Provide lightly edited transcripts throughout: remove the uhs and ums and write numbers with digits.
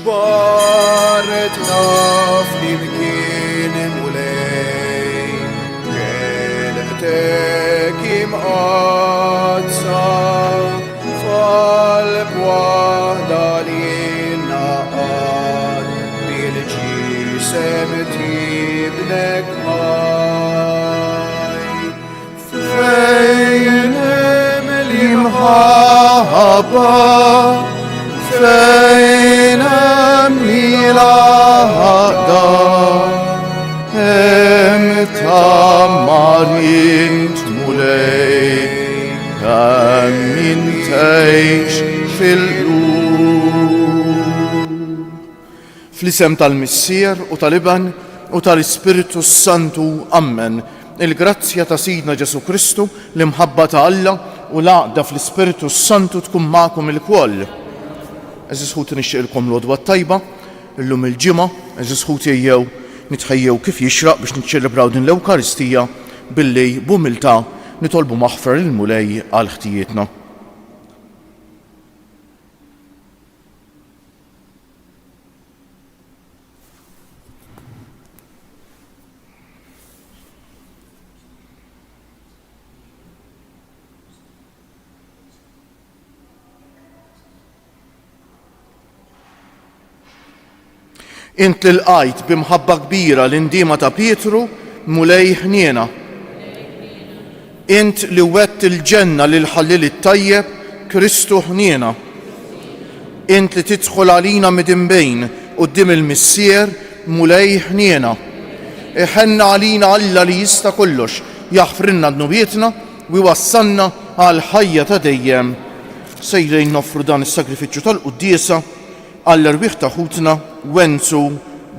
جبارتنا flimkien mulej kelmtek imqazza f'qalb waħda li naqad bil-ġisem tibnek ħaj fejn hemm l-imħabba fejn hemm il-għaqda hemm tammarint mulej hemm intejx fil-qlub. Fl-isem tal-Missier u tal-Iban u tal-Ispiritu Santu, Amen. Il-grazzja ta' Sidna Ġesu Kristu, l-imħabba ta' Alla u l-għaqda fl-Ispiritu Santu tkun magħkom il-koll. Eżis ħuti nixtieqilkom l-għodwa tajba, illum il-ġimgħa, eżis ħuti ejjew nitħejjew kif jixraq biex niċċelebraw din l-Ewkaristija billi b'umiltà nitolbu maħfra lil mulej għal ħtijietna. Int li l-qajt bimħabba kbira l-indiema ta' Pietru mulej ħniena. Int li wett il-ġenna lil ħallil it-tajjeb Kristu ħniena. Int li tidħol għalina midinbejn quddiem il-Missier mulej ħniena. Iħenna għalina Alla li jista' kollox jaħfrilna dnubietna u jwassalna għal ħajja ta' dejjem. Sejrejn noffru dan is-sagrifiċċju tal-quddiesa għall-erbieħ ta' ħutna, Wenzu,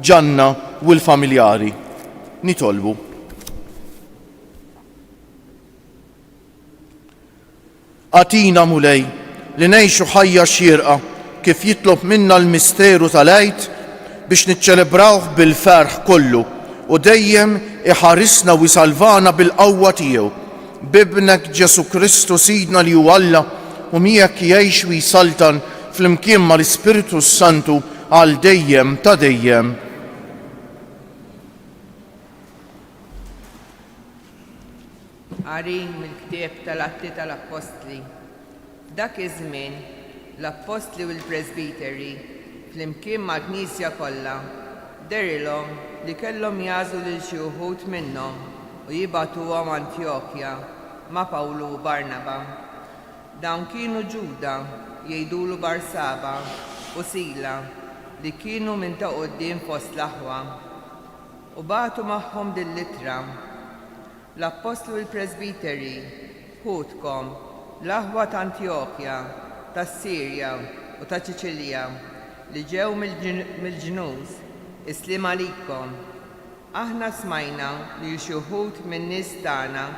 Ġanna u l-familjari. Nitolbu. Atina mulej li ngħixu ħajja xierqa kif jitlob minna l-misteru tal-għid biex niċċelebrawh bil-ferħ kollu u dejjem iħarisna u jsalvana bil-qawwa tiegħu. Bibnek Ġesu Kristu Sidna li hu Alla u miegħek jgħix u jsaltan fl-imkien mal-Ispiritu Santu għal dejjem ta' dejjem. Qari mill-ktieb tal-Atti tal-Apostli. Dak iż-żmien l-Apostli u l-Presbiteri fl-imkien mal-Knisja kollha derilhom li kellhom jażlu lil xi wħud minnhom u jibgħatuhom Antjokja ma' Pawlu u Barnaba. Dawn kienu Ġuda jgħidulu Barsaba u Sila li kienu minn ta' quddiem fost l-aħwa u bagħtu magħhom din-littra. L-Apostlu u l-Presbiteri ħudkom l-aħwa ta' Antjokja, tas-Sirja u ta' Ċiċilja li ġew mill-ġnus islim għalikom. Aħna smajna li xi wħud min-nies tagħna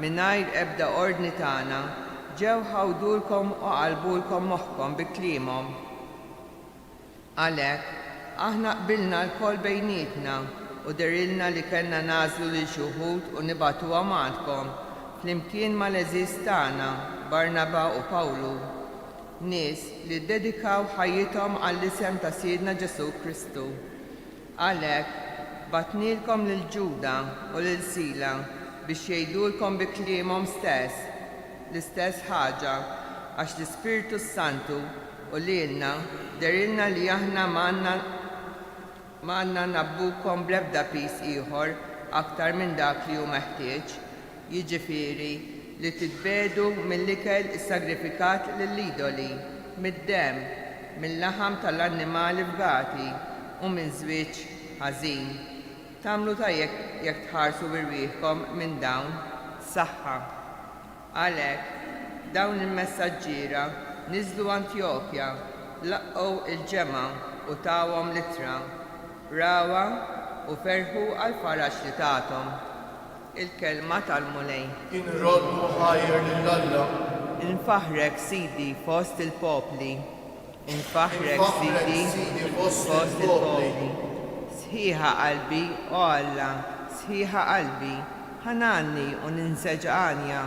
mingħajr ebda ordni tagħna ġew ħawdulkom u qalbulkom moħħkom bi kliemhom. Għalhekk aħna qbilna l-kol bejnietna u derilna li kellna nażlu lil xi wħud u nibagħtuhom għandkom flimkien mal-eżiż tagħna Barnaba u Pawlu, nies li ddedikaw ħajjithom għall-isem ta' Sidna Ġesu Kristu. Għalhekk batnilkom lil Ġuda u lil Sila biex jgħidulkom bi kliemhom stess l-istess ħaġa għax l-Ispiritu Santu u lilna derilna li aħna m'għandna nabbukom bl-ebda pis ieħor aktar minn dak li hu meħtieġ, jiġifieri li titbedu mill-ikel is-sagrifikat lill-idoli, mid-demm, mill-laħam tal-annimali fgati u minn żwieġ ħażin. Tagħmlu tajjeb jekk tħarsu birwieħkom minn dawn saħħa. Għalhekk dawn il-messaġġiera niżlu Antjokja, laqgħu il-ġemgħa u tawhom littra, rawa u ferħu għal farax li tagħthom. Il-kelma tal-mulej. Inroddu ħajr lil Alla. Infaħrek Sidi fost il-popli. Infaħrek Sidi fost il-popli. Sħiħa qalbi o Alla, sħiħa qalbi, ħananni u ninseġqanja.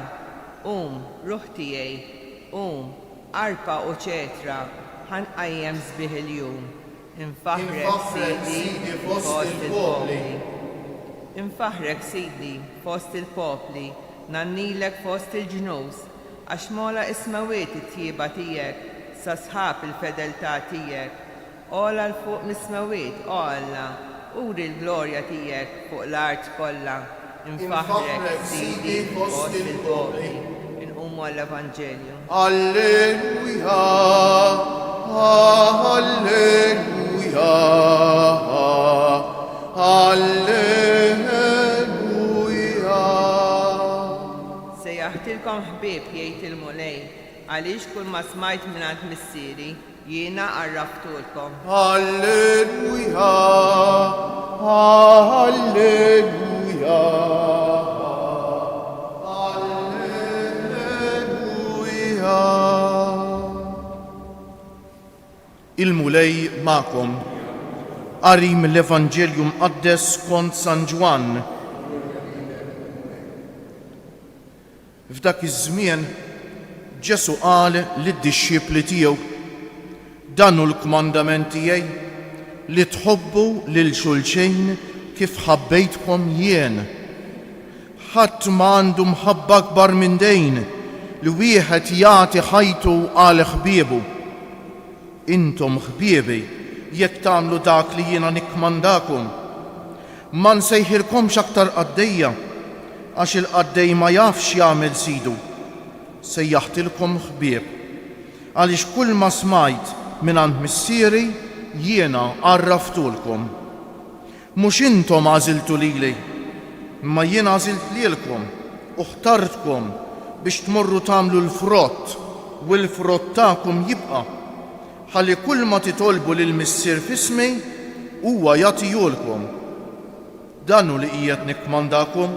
Ruħ tiegħi, arpa u ċetra, ħanqajjem sbieħ il-jum. Infaħrek Sidi fost il-popli. Infaħrek Sidi fost il-popli, nannilek fost il-ġnus, għax mola ismawiet it-tjieba tijek, sa sħab il-fedeltà tijek. Ola l-fuq mismawiet, Alla, uri l-glorja tijek fuq l-art kolla. Infaħrek Sidi fost il-popli. Inqumu għall-Evanġelju. Alleluja, alleluja, alleluja. Se jaħtilkom ħbieb jgħid il-mulej, għaliex kull ma smajt mingħand missieri, jiena għarraftulkom. Alleluja, alleluja, alleluja. Il-mulej ma'kom. Qari mill-Evanġelju mqaddes skont San Ġwan. F'dak iż-żmien Ġesu qal lid-dixxipli tiegħu: dan hu l-kmandament tiegħi li tħobbu lil xulxejn kif ħabbejtkom jien. Ħadd m'għandu mħabba akbar minn dejn li wieħed jagħti ħajtu għal ħbiebu. Intom ħbiebi jekk tagħmlu dak li jiena nikkmandakom. Ma nsejħilkomx aktar qaddejja għax il-qaddej ma jafx jagħmel sidu. Sejjaħtilkom ħbieb għaliex kull ma smajt mingħand missieri jiena għarraftulkom. Mhux intom għażiltu lili, imma jien għażilt lilkom u ħtartkom biex tmorru tagħmlu l-frott u l-frott tagħkom jibqa'. ħalli kull ma titolbu lil missier f'ismi huwa jagħtihulkom. Dan hu li qiegħed nikkmandakom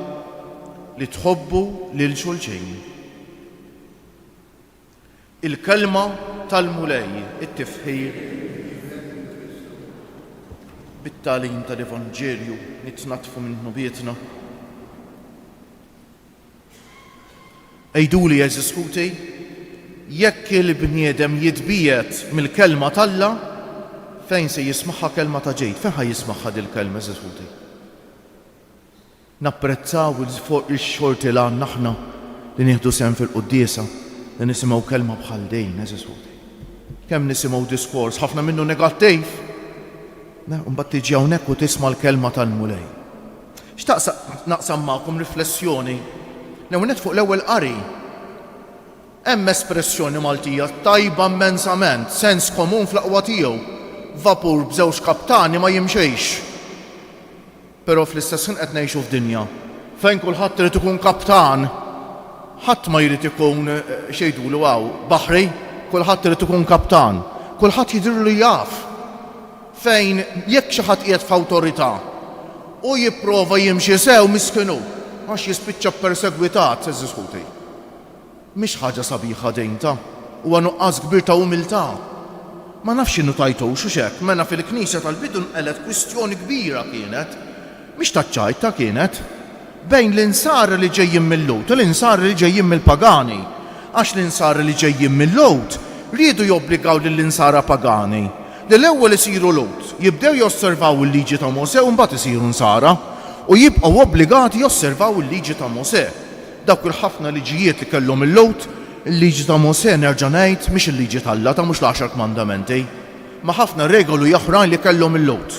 li tħobbu lil xulxejn. Il-kelma tal-mulej, it-tifħir bit-tagħlim tal-Evanġelju nitnatfu minnu bietna. Ejduli eżis ħuti, jekk il-bniedem jitbiet mill-kelma talla, fejn se jismaħħa kelma ta' ġejt, fejn ħaj jismaħħa dil-kelma eżis ħuti? Napprezzaw il-xorti l għan naħna li nieħdu sem fil-quddiesa li nisimgħu kelma bħal dejn eżis ħuti. Kemm nisimgħu diskors, ħafna minnu negattiv, mbagħad tiġi hawnhekk u tisma' l-kelma tal-mulej. X'taqsam magħkom riflessjoni l-ewwel fuq l-ewwel qari. Hemm espressjoni Maltija tajba immensament, sens komun fl-aqwa tiegħu. Vapur b'żewġ kaptani ma jimxejx. Però fl-istess ħin qed ngħixu f'dinja fejn kulħadd irid ikun kaptan. Ħadd ma jrid ikun xejdulu baħri, kulħadd irid ikun kaptan. Kulħadd jidhirlu li jaf. Fejn jekk xi ħadd qiegħed f'awtorità u jipprova jimxi sew miskinu għax jispiċċa persegwitat eżis ħuti. Mhix ħaġa sabiħa dejnta huwa nuqqas kbir ta' umiltà. Ma nafx inhu tajtux u x'hekk, mena fil-Knisja tal-bidu nqelet kwistjoni kbira kienet, mhix taċċajta kienet, bejn l-insar li ġejjin mill-Lowt u l-insar li ġejjin mill-pagani. Għax l-insar li ġejjin mill-Lowt riedu jobbligaw lill-insara pagani li l-ewwel isiru Lowt, jibdew josservaw il-liġi ta' Mosè u mbagħad isiru nsara u jibqgħu obbligati josservaw il-liġi ta' Mosè. Dawk il-ħafna liġijiet li kellhom il-Lowt, il-liġi ta' Mosè nerġa' ngħid mhix il-liġi tal-Alla ta' mhux l-10 kmandamenti, ma ħafna regoli oħrajn li kellhom il-Lowt.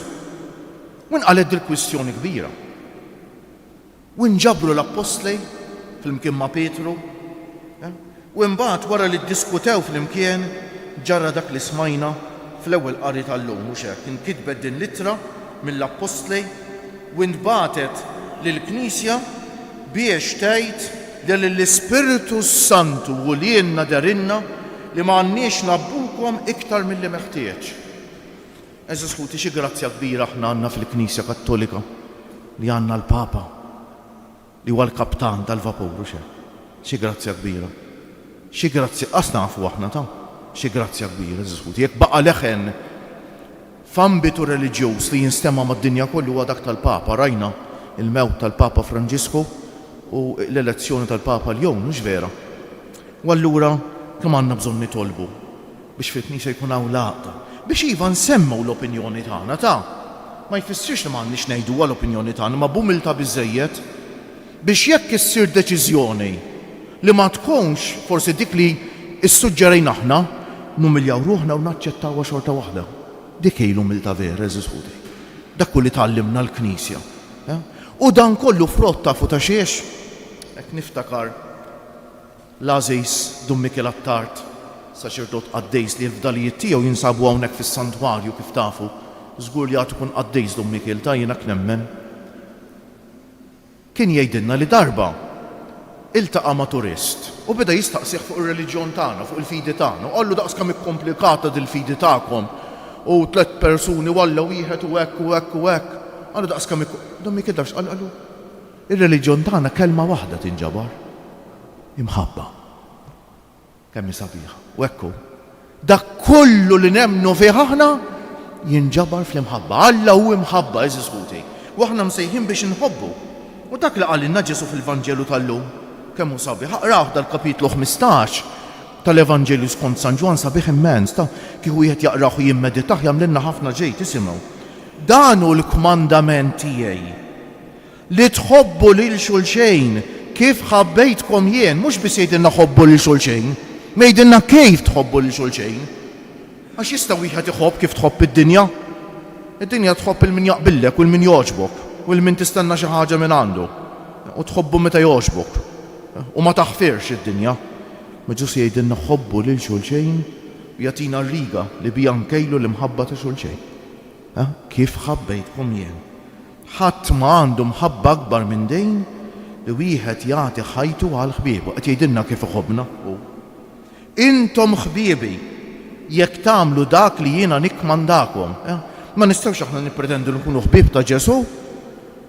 U nqalet dil-kwistjoni kbira. U nġabru l-Apostli fl-imkien ma' Petru, u mbagħad wara li ddiskutew fl-imkien ġara dak li smajna fl-ewwel qari tal-lum mhux hekk. Inkitbet din littra mill-Apostli u ntbagħtet lill-Knisja biex tgħid li l-Ispiritu Santu u li jenna darinna li ma għandniex nabbukom iktar mill-li meħtieġ. Eżis ħuti xi grazzja kbira aħna għandna fil-Knisja Kattolika li għandna l-Papa li huwa l-kaptan tal-vapur u xi grazzja kbira. Xi grazzja qas nafu aħna ta' xi grazzja kbira eżis ħuti. Jekk baqa' leħen f'ambitu reliġjuż li jinstema' mad-dinja kollu huwa dak tal-Papa, rajna il-mewt tal-Papa Franġisku u l-elezzjoni tal-Papa l-jum, mhux vera. U allura kemm għandna bżonn nitolbu biex fit-Knisja jkun hawn laqta, biex iva nsemmu l-opinjoni tagħna ma jfissirx li m'għandniex ngħidu l-opinjoni tagħna ma b'umilta biżejjed biex jekk issir deċiżjoni li ma tkunx forsi dik li issuġġerejna aħna numiljaw ruħna u naċċettawha xorta waħda. Dik hi l-umilta vera, eżis ħudej. Dak li tgħallimna l-Knisja. U dan kollu frott tafu ta' xiex. Hekk niftakar l-Għażejs Dum Mikel Attart saċerdot Qaddejs li l-fdalijiet tiegħu jinsabu hawnhekk fis-santwarju kif tafu. Żgur li għad ikun Qaddejs Dum Mikel ta' jiena nemmen. Kien jgħidilna li darba iltaqa' ma' turist u beda jistaqsih fuq ir-reliġjon tagħna, fuq il-fidi tagħna. Qallu daqskam ikkomplikata dil-fidi tagħkom u 3 persuni walla wieħed u hekk u hekk u hekk. Qallu daqskam Dum Mikel tafx qalu ir-reliġjon tagħna kelma waħda tinġabar. Imħabba. Kemm sabiħa. U hekk dak kollu li nemmnu fih aħna jinġabar fl-imħabba. Alla hu imħabba eżis ħutej. U aħna msejħin biex inħobbu. U dak li qalilna Ġesu fil-Vanġelu tal-lum, kemm hu sabiħ, aqrah dal-kapitlu 15 tal-Evanġelju skont San Ġwan sabiħ immens ta' kieku wieħed jaqrah u jimmeditah jagħmlilna ħafna ġejt isimgħu. Dan hu l-kmandament tiegħi li tħobbu lil xulxejn kif ħabbejtkom jien, mhux biss jgħidilna ħobbu lil xulxejn, ma jgħidilna kif tħobbu lil xulxejn. Għax jista' wieħed iħobb kif tħobb id-dinja. Id-dinja tħobb il-min jaqbillek u l-min jogħġbok u l-min tistenna xi ħaġa minn għandu u tħobbu meta jogħġbok u ma taħfirx id-dinja. Ma Ġus jgħidilna ħobbu lil xulxejn u jagħtina r-riga li bija nkejlu l-imħabba ta' xulxejn. Kif ħabbejtkom jien. Ħadd ma għandu mħabba akbar minn dejn li wieħed jagħti ħajtu għal ħbiebu. Qed jgħidilna kif iħobbna. Intom ħbiebi jekk tagħmlu dak li jiena nikkmandakom. Ma nistgħux aħna nippretendu nkunu ħbieb ta' Ġesu,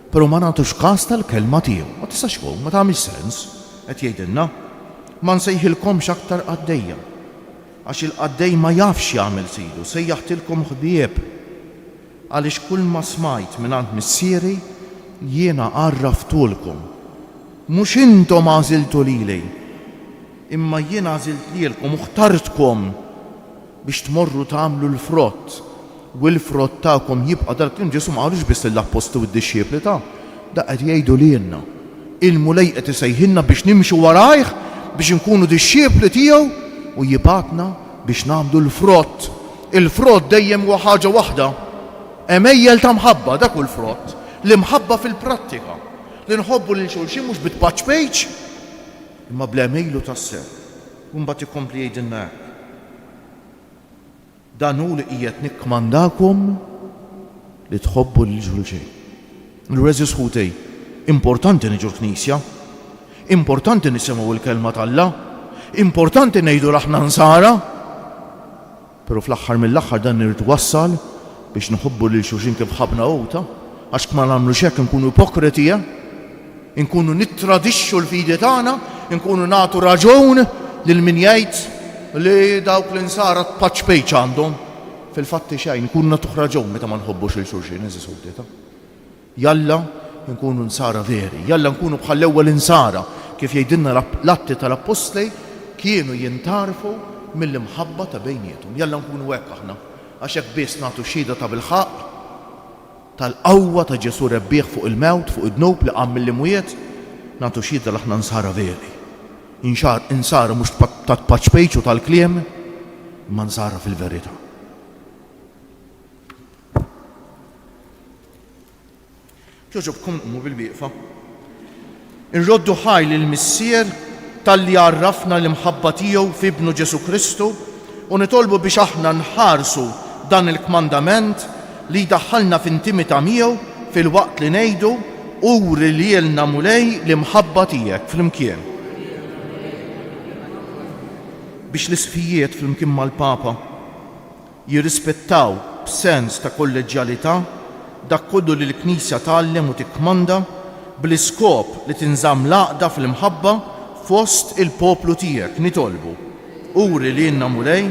però ma nagħtux każ tal-kelma tiegħu. Ma tistax tkun, ma tagħmilx sens. Qed jgħidilna ma nsejħilkomx aktar qaddejja. Għax il-qaddej ma jafx jagħmel sidu, sejjaħtilkom ħbieb. Għaliex kull ma smajt mingħand missieri jiena għarraftulkom. Mhux intom għażiltu lili, imma jiena għażilt lilkom u ħtartkom biex tmorru tagħmlu l-frott. U l-frott tagħkom jibqa' dal-kliem Ġesu ma qalux biss lill-appostu u d-dixxiepli ta' da qed jgħidu lilna. Il-mulej qed isejħilna biex nimxu warajh biex inkunu dixxiepli tiegħu u jibgħatna biex nagħmlu l-frott. Il-frott dejjem huwa ħaġa waħda. Emejjel ta' mħabba dak hu l-frott. L-imħabba fil-prattika. Li nħobbu lil xulxin mhux bit-patch page imma bl-emejlu tas-sew. U mbagħad ikompli jgħidilna hekk. Dan hu li qiegħed nikkmandakom li tħobbu lil xulxin. L-reżis ħutej, importanti niġu l-Knisja, importanti nisimgħu l-kelma tal-Alla, importanti ngħidu aħna nsara, però fl-aħħar mill-aħħar dan irid wassal biex nħobbu lil xulxin kif ħabna ewta, għax ma nagħmlux hekk nkunu ipokriti, nkunu nittradixxu l-fidi tagħna, nkunu nagħtu raġun lil min jgħid li dawk l-insara patch page għandhom. Fil-fatti xejn, nkunu nagħtu raġun meta ma nħobbux lil xulxin, eżis ħudeta. Jalla nkunu nsara veri, jalla nkunu bħal l-ewwel insara kif jgħidilna l-atti tal-Apostli kienu jintarfu mill-imħabba ta' bejniethom. Jalla nkunu hekk aħna, għax hekk biss nagħtu xhieda ta' bil-ħaq tal-qawwa ta' Ġesu rebbieħ fuq il-mewt, fuq id-dnub li qam mill-imwiet, nagħtu xhieda l aħna nsara veri. Insara mhux ta' patch page u tal-kliem, imma nsara fil-verità. Ġoġobkom qumu bil-wieqfa. Irroddu ħaj lill-missier tal-li għarrafna l-imħabba tiegħu f'ibnu Ġesu Kristu u nitolbu biex aħna nħarsu dan il-kmandament li jdaħħalna f'intimità miegħu fil-waqt li ngħidu uri lilna mulej l-imħabba tiegħek flimkien. Biex l-isfijiet flimkien mal-Papa jirrispettaw b'sens ta' kolleġjalità dak kollu li l-Knisja tgħallem u tikkmanda bl-iskop li tinżamm l-għaqda fl-imħabba fost il-poplu tiegħek nitolbu uri lilna mulej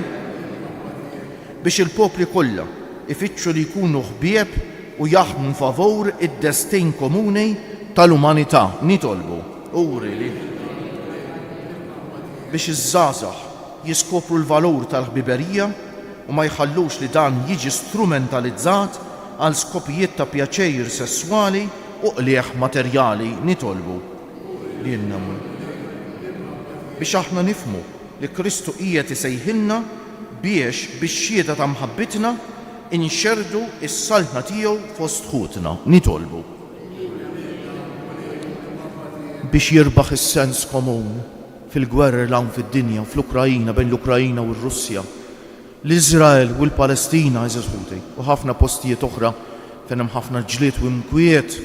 biex il-popli kollha ifittxu li jkunu ħbieb u jaħdmu favur id-destin komuni tal-umanità nitolbu uri li biex iż-żgħażagħ jiskopru l-valur tal-ħbiberija u ma jħallux li dan jiġi strumentalizzat għal skopijiet ta' pjaċejr sessuali u qlieħ materjali. Nitolbu li l-namu biex aħna nifmu li Kristu qiegħed isejħilna biex bix-xhieda ta' mħabbitna inxerdu is-saltna tiegħu fost ħutna. Nitolbu biex jirbaħ is-sens komun fil-gwerra l-hawn fid-dinja fl-Ukrajina bejn l-Ukrajina u r-Russja, l-Iżrael u l-Palestina eżażuti u ħafna postijiet oħra fejn hemm ħafna ġlied u mkwiet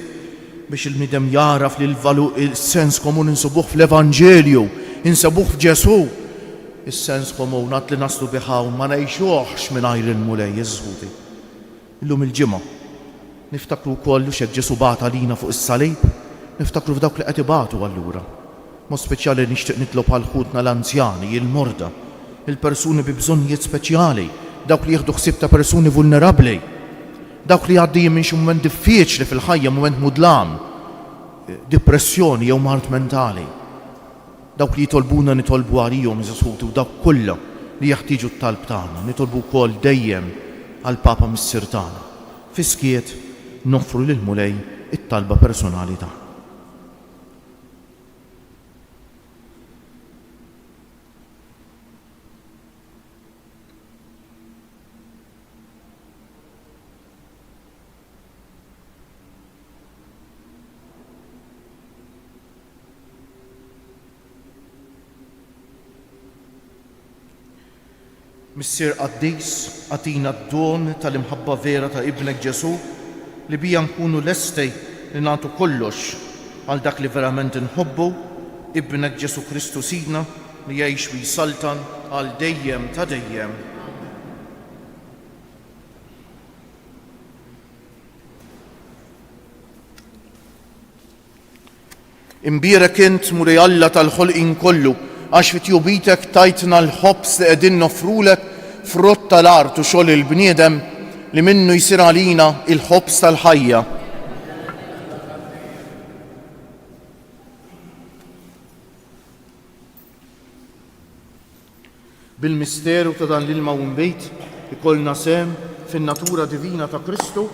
biex il-midem jaraf li l-sens komun insubuh fl-Evanġelju, insubuh f'Ġesu. Is-sens komun għat li naslu biħaw ma ngħixuhx mingħajr il-mulej eżażuti. Illum il-ġimgħa niftakru wkoll x'hekk Ġesu bagħat għalina fuq is-salib, niftakru f'dawk li qed ibatu allura. Mod speċjali nixtieq nitlob għal ħutna l-anzjani, il-morda, il-persuni bi bżonnijiet speċjali, dawk li jieħdu ħsieb ta' persuni vulnerabbli, dawk li għaddejjin minn xi mument diffiċli fil-ħajja, mument mudlam, depressjoni jew mart mentali. Dawk li jitolbuna nitolbu għalihom iżasħutu, dawk kollha li jeħtieġu t-talb tagħna, nitolbu wkoll dejjem għall Papa Missier tagħna. Fiskiet noffru lil mulej it-talba personali tagħna. Missier Qaddis, għatina d-don tal-imħabba vera ta' ibnek Ġesu li bija nkunu lestej li nagħtu kollox għal dak li verament inħobbu, ibnek Ġesu Kristu sidna li jgħix u jsaltan għal dejjem ta' dejjem. Imbierek int Mulej Alla tal-ħolqien kollu għax fit-tjubitek tajtna l-ħobs li qegħdin nofrulek frott tal-art u xogħol il-bniedem li minnu jsir għalina il-ħobs tal-ħajja. Bil-misteru ta' dan l-ilma u mbejt ikollna sem fin-natura divina ta' Kristu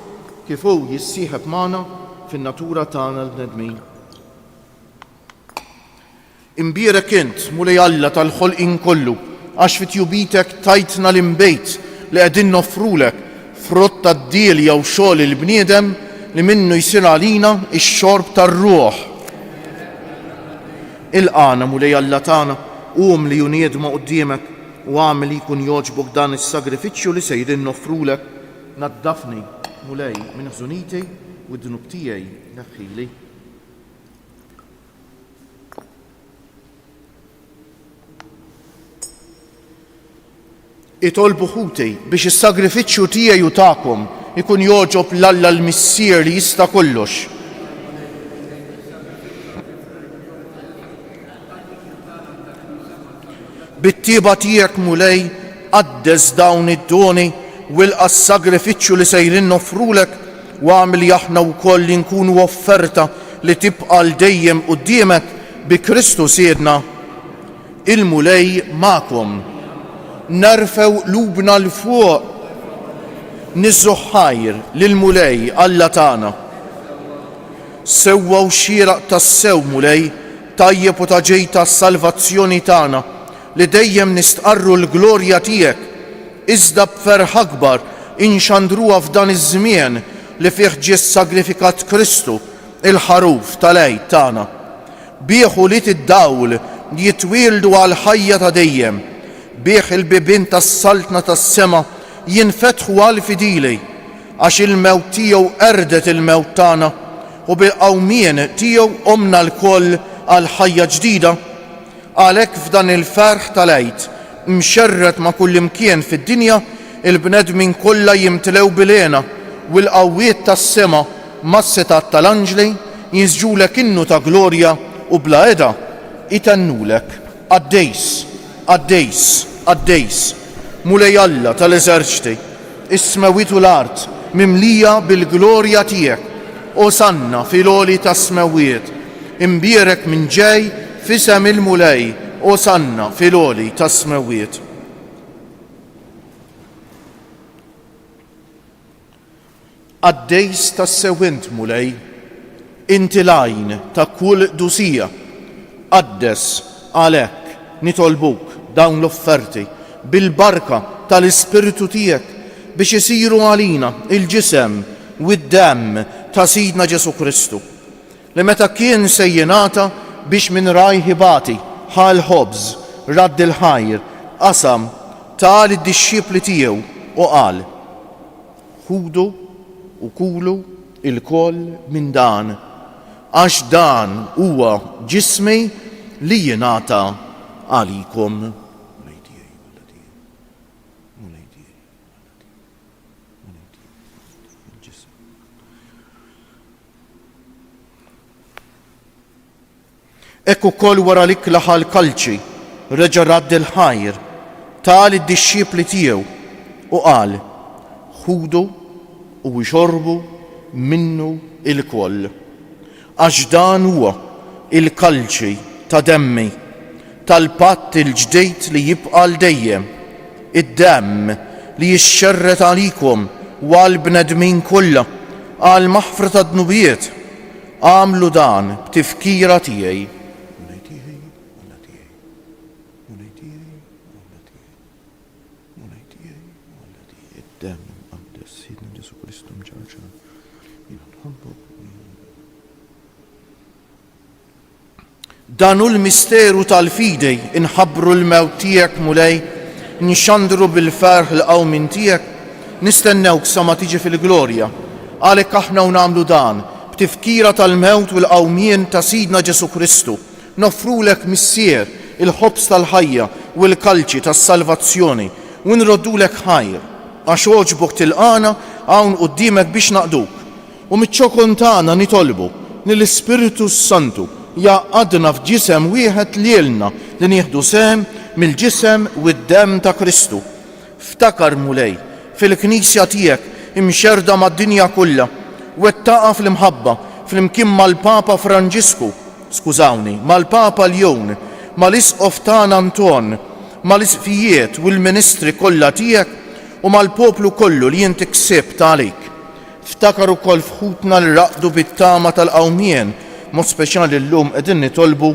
kif hu jissieħeb magħna fin-natura tagħna l-bnedmin. Imbierek int Mulej Alla tal-ħolqien kollu għax fit-tjubitek tajtna l-imbejt li qegħdin nofrulek frott tad-diel jew xogħol il-bniedem li minnu jsir għalina x-xorb tar-ruħ. Ilqana Mulej Alla tagħna qum li juniedma quddiemek u għamel li jkun jogħġbok dan is-sagrifiċċju li sejrin nofrulek. Naddafni Mulej minn ħżuniti u d-dnub tiegħi neħħili. Itolbu ħutej biex is-sagrifiċċju tiegħi u tagħkom ikun jogħġob l-Alla l-Missier li jista' kollox. Bit-tieba tiegħek Mulej qaddes dawn id-doni wilqa' s-sagrifiċċju li sejrin nofrulek u għamel aħna wkoll li nkunu offerta li tibqa' l dejjem quddiemek bi Kristu Siedna. Il-Mulej magħkom. Narfew lubna l-fuq, nizzu ħajr lil-Mulej Alla tagħna. Sewwa u xieraq tas-sew Mulej, tajjeb u ta' ġej tas-salvazzjoni tagħna li dejjem nistqarru l-glorja tiegħek, iżda b'ferħ akbar inxandruha f'dan iż-żmien li fih ġie sagrifikat Kristu, il-ħaruf tal-għid tagħna. Bieħu li tid-dawl jitwieldu għal ħajja ta' dejjem. Bieħ il-bibien tas-saltna tas-sema jinfetħu għal fidili għax il-mewt tiegħu erdet il-mewt tagħna u bil-qawmien tiegħu omna l-koll għal ħajja ġdida. Għalhekk f'dan il-ferħ tal-għid mxerret ma' kull imkien fid-dinja il-bnedmin kollha jimtlew bil-għena u l-qawwiet tas-sema mas-setat tal-anġli jiżġulek innu ta' glorja u bla eda itannulek. Qaddejs, qaddejs, qaddejs, Mulej Alla tal-eżerċti, is-smewiet u l-art mimlija bil-glorja tiegħek, osanna fil-għoli tas-smewiet, imbierek minn ġej f'isem il-Mulej, osanna fil-għoli tas-smewiet. Għaddejs tas-sewwent mulej, inti lajn ta' kull qdusija, qaddes għalhekk nitolbuk dawn l-offerti bil-barka tal-Ispiritu tiegħek biex isiru għalina il-ġisem u d-demm ta' Sidna Ġesu Kristu, li meta kien se jingħata biex minn rajħibati ħal ħobż radd il-ħajr qasam tal id-dixxipli tiegħu u qal: ħudu u kulu il-koll minn dan, għax dan huwa ġismi li jingħata għalikom. Ekku kol wara l-ikla kalċi reġa' radd il-ħajr tal id-dixxipli tiegħu u qal: ħudu u jxorbu minnu il-koll, għax dan huwa il-kalċi ta' demmi tal-patt il-ġdejt li jibqa' l-dejjem, id-demm li jixxerret għalikom u għall-bnedmin kollha għal maħfra ta' dnubijiet. Għamlu dan b'tifkira tiegħi. Danu l-misteru tal-fidej inħabbru l-mewt tiegħek mulej, nixxandru bil-ferħ l-qawmin tiegħek, nistennewk sa ma tiġi fil-glorja. Għalhekk aħna nagħmlu dan b'tifkira tal-mewt u l-qawmien ta' Sidna Ġesu Kristu, nofrulek missier il-ħobs tal-ħajja u l-kalċi tas-salvazzjoni u nroddulek ħajr, għax oġbok tilqana hawn quddiemek biex naqduk. U miċ-ċokon tagħna nitolbu lill-Ispiritu Santu jaqadna f'ġisem wieħed lilna li nieħdu sehem mill-ġisem u d-demm ta' Kristu. Ftakar mulej fil-Knisja tiegħek imxerda mad-dinja kollha, wettaqa fl-imħabba flimkien mal-Papa Franġisku, mal-Papa Ljon, mal-Isqof tagħna Anton, mal-isqfijiet u l-ministri kollha tiegħek u mal-poplu kollu li inti ksibt għalik. Ftakar ukoll fħutna l-raqdu bit-tama tal-qawmien, mod speċjali llum qegħdin nitolbu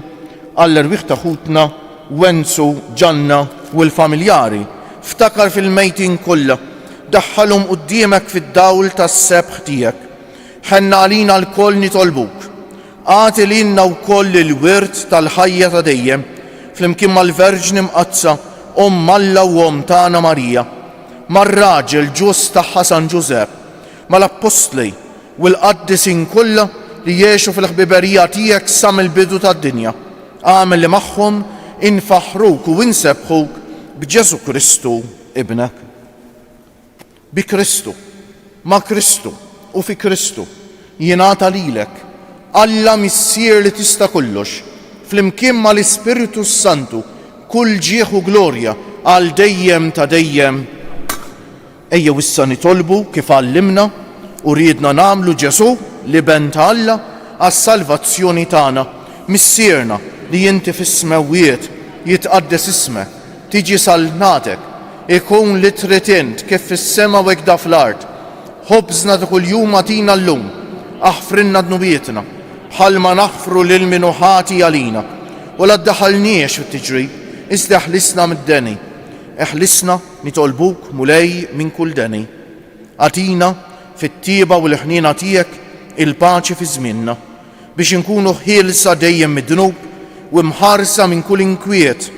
għall-irwieħ ta' ħutna Wenzu, Ġanna u l-familjari. Ftakar fil-mejtin kollha, daħħalhom quddiemek fid-dawl tas-sebħ tiegħek. Ħenna għalina l-koll nitolbuk. Għati lilna wkoll il-wirt tal-ħajja ta' dejjem flimkien mal-Verġni Mqazza, Alla u tagħna Marija, mar-raġel ġus tagħha San Ġusepp, mal-Apostli u l-qaddisin kollha li jiexu fil-ħbiberija tiegħek sa mill-bidu tad-dinja. Għamel li magħhom infaħruk u insebħuk b'Ġesu Kristu ibnek. Bi Kristu, ma' Kristu u fi Kristu jingħata lilek Alla missier li tista' kollox, flimkien mal-Ispiritu Santu kull ġieħ u glorja għal dejjem ta' dejjem. Ejjew issa nitolbu kif għallimna u riedna nagħmlu Ġesu li ben ta' Alla għas-salvazzjoni tagħna, missierna li inti fis-smewiet jitqaddes ismek, tiġi salnatek, ikun li trid int kif fis-sema u hekk fl-ard. Ħobżna ta' kuljum agħtina llum, aħfrinna dnubietna bħalma naħfru lil min ħati għalina, u la ddaħħalniex fit-tiġrib, iżda ħlisna mid-deni. Eħlisna nitolbuk mulej minn kull deni. Għatina fit-tieba u l-ħniena tiegħek il-paċi fi żmienna biex inkunu ħielsa dejjem mid-dnub u mħarsa minn kull inkwiet.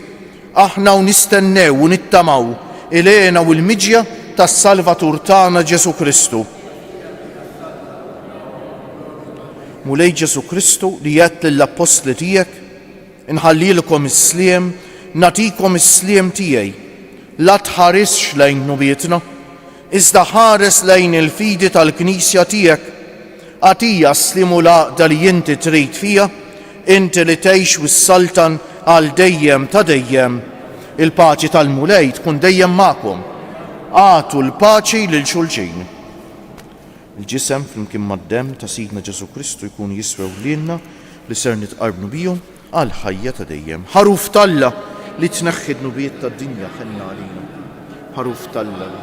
Aħna u nistennew u nittamaw ilena u l-miġja tas-Salvatur tagħna Ġesu Kristu. Mulej Ġesu Kristu li jgħid lill-Apostli tiegħek, inħallilkom is-sliem, natikom is-sliem tiegħi. La tħarisx lejn nubietna, iżda ħares lejn il-fidi tal-Knisja tiegħek. Għatija slimu laqda li inti trid fija, inti li tgħix wis-saltan għal dejjem ta' dejjem. Il-paċi tal-mulej tkun dejjem magħkom. Għatu l-paċi lil xulxin. Il-ġisem flimkien mad-demm ta' Sidna Ġesu Kristu jkun jiswew lilna li ser nitqarbnu bihom għal ħajja ta' dejjem. Ħaruf Talla li tneħħi d-nubiet tad-dinja ħenna għalina. Ħaruf Talla li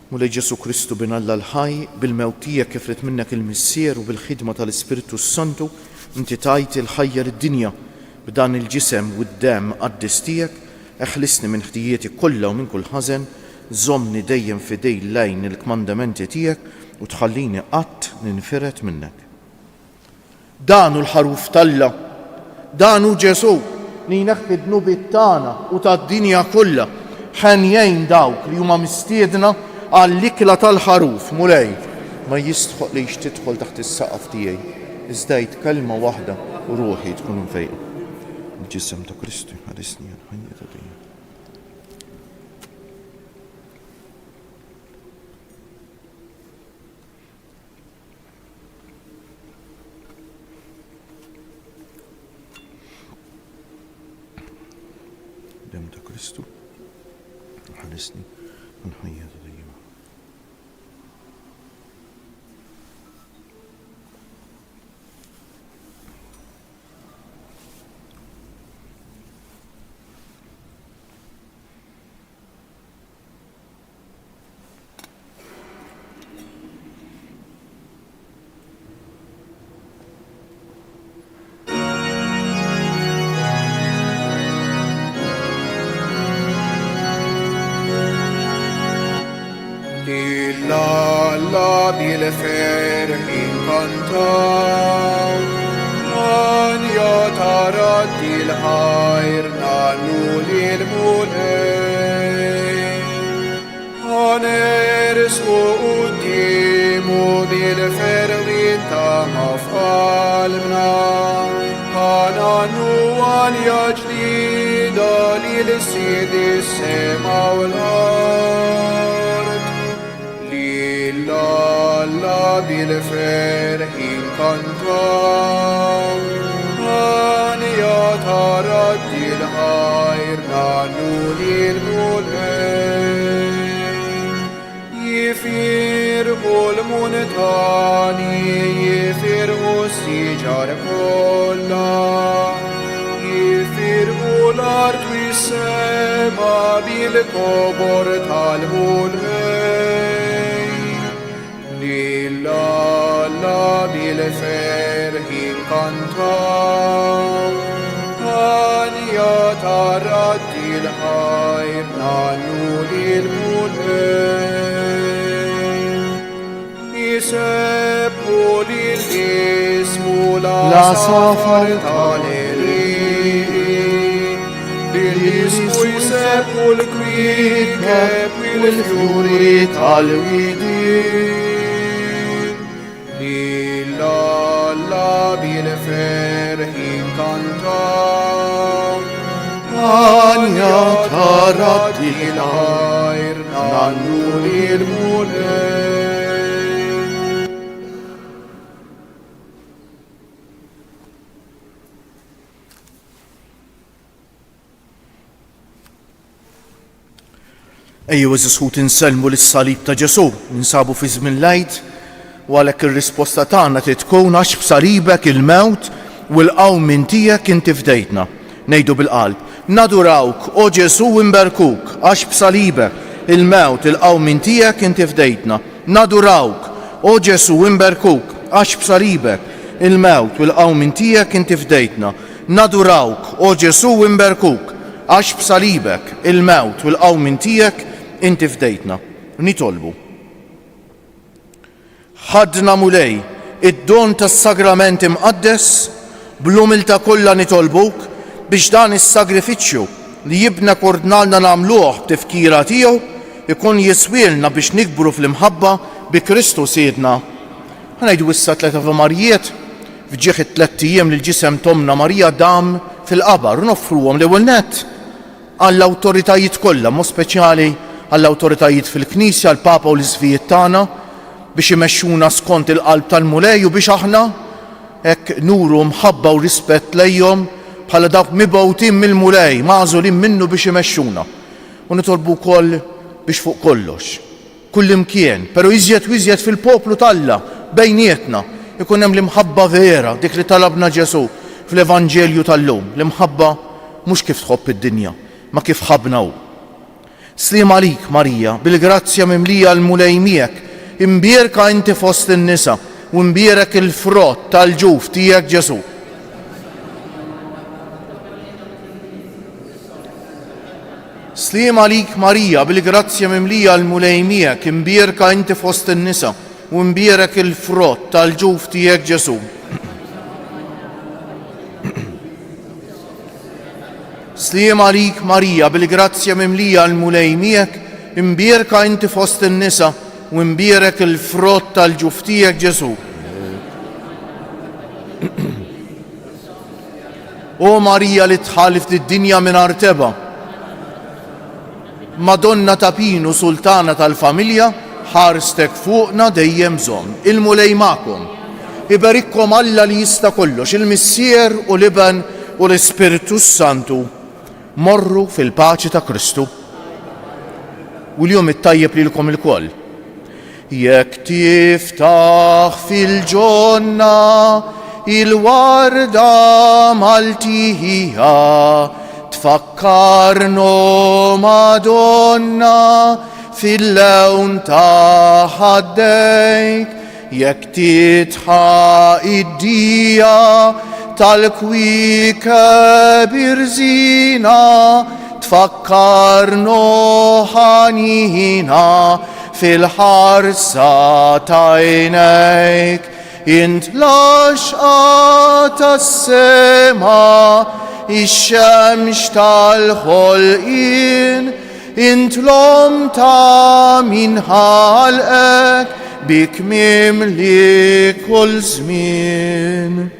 Mulej Ġesu Kristu bin Alla l-ħaj, bil-mewt tiegħek kifret minnek il-missier u bil-ħidma tal-Ispiritu Santu inti tajt il-ħajja lid-dinja b'dan il-ġisem u d-dem qaddis tiegħek, eħlisni minn ħtijieti kollha u minn kull ħażen, żommni dejjem fidej lejn il-kmandamenti tiegħek u tħallini qatt ninfiret minnek. Dan hu l-ħaruf talla, dan hu Ġesu li jneħħi d-dnubiet tagħna u tad-dinja kollha ħenjejn dawk li huma mistiedna għall-ikla tal-ħaruf. Mulej ma jistħoq li tidħol taħt is-saqaf tiegħi, iżda kelma waħda u ruħi tkun mfejqa. Il-ġisem ta' Kristu jħarisni għal-ħajja ta' dejjem. Dem ta' Kristu jħarisni għal-ħajja ta' dejjem. La bil-ferħ inkantaw, għan jatarat il-ħajr nannu l-mulej. Għan ersqu quddimu bil-ferħin ta' mafqalmna, għan għannu għan jaġlida li l-sidi s-sema u l-ard. La bil-ferħ inkantaw, għan jatarat il-ħajr nannu l-mulej. Jifirqu l-muntani, jifirqu s-siġar kollha, jifirqu l-art u s-sema bil-kobor tal-mulej. La bil-ferħ inkantaw, għan jatarat il-ħajr nannu l-mulej. Jisebbu l-ismu la safar tal-Eli, bil-ismu jisebbu l-kwikeb bil-fjuri tal-widin. La bil-ferħ inkantaw, għan jatarat il-ħajr nannu l-mulej. Ejju eżisħut inselmu lis-salib ta' Ġesu, ninsabu fi żmien l-għid, u għalhekk ir-risposta tagħna trid tkun għax b'salibek il-mewt u l-qawmin tiegħek inti fdejtna. Ngħidu bil-qalb, nadurawk o Ġesu imberkuk għax b'salibek il-mewt il-qawmin tiegħek inti fdejtna. Nadurawk o Ġesu imberkuk għax b'salibek il-mewt u l-qawmin tiegħek inti fdejtna. Nadurawk o Ġesu imberkuk għax b'salibek il-mewt u l-qawmin tiegħek inti fdejtna. Nitolbu. Ħadna mulej id-don tas-sagrament imqaddes, bl-umilta kollha nitolbuk biex dan is-sagrifiċċju li jibnek ordnalna nagħmluh b'tifkira tiegħu ikun jiswielna biex nikbru fl-imħabba bi Kristu Siedna. Ħanajdu issa 3 Ave Marijiet fġieħ it-3 ijiem li l-ġisem Tomna Marija dam fil-qabar u noffruhom l-ewwel nett għall-awtoritajiet kollha, mod speċjali għall-awtoritajiet fil-Knisja, l-Papa u l-Iżvijiet tagħna biex imexxuna skont il-qalb tal-mulej u biex aħna hekk nuru mħabba u rispett lejhom bħala dawk mibgħutin mill-mulej, magħżulin minnu biex imexxuna. U nitolbu wkoll biex fuq kollox, kull imkien, però iżjed u iżjed fil-poplu talla bejnietna ikun hemm l-imħabba vera, dik li talabna Ġesu fl-Evanġelju tal-lum, l-imħabba mhux kif tħobb id-dinja, ma kif ħabna hu. Slim għalik Marija, bil-grazzja mimlija l-mulejmiek, imbierka inti fost in-nisa u imbierek il-frott tal-ġuf tiegħek Ġesu. Slim għalik Marija, bil-grazzja mimlija l-mulejmiek, imbierka inti fost in-nisa u imbierek il-frott tal-ġuf tiegħek Ġesu. Slim għalik Marija, bil-grazzja mimlija l-mulejmiek, imbierka inti fost in-nisa u imbierek il-frott tal-ġuf tiegħek Ġesu. O Marija li tħalif d-dinja mingħajr teba, Madonna ta' Pinu, sultana tal-familja, ħarstek fuqna dejjem żomm. Il-mulej magħkom. Iberikkom Alla li jista' kollox, il-Missier u l-Iben u l-Ispiritu Santu. Morru fil-paċi ta' Kristu. U l-jum it-tajjeb lilkom il-koll. Jekk tiftaħ fil-ġonna il-warda maltija, tfakkarno Madonna fil-lewn ta' ħaddejk, jekk titħa id-dija tal-kwika birzina, tfakkarno ħanina fil-ħarsa tajnejk, int laxqa tas-sema, ix-xemx tal-ħolqien, int l-om ta' min ħalqek bik mimli kull żmien.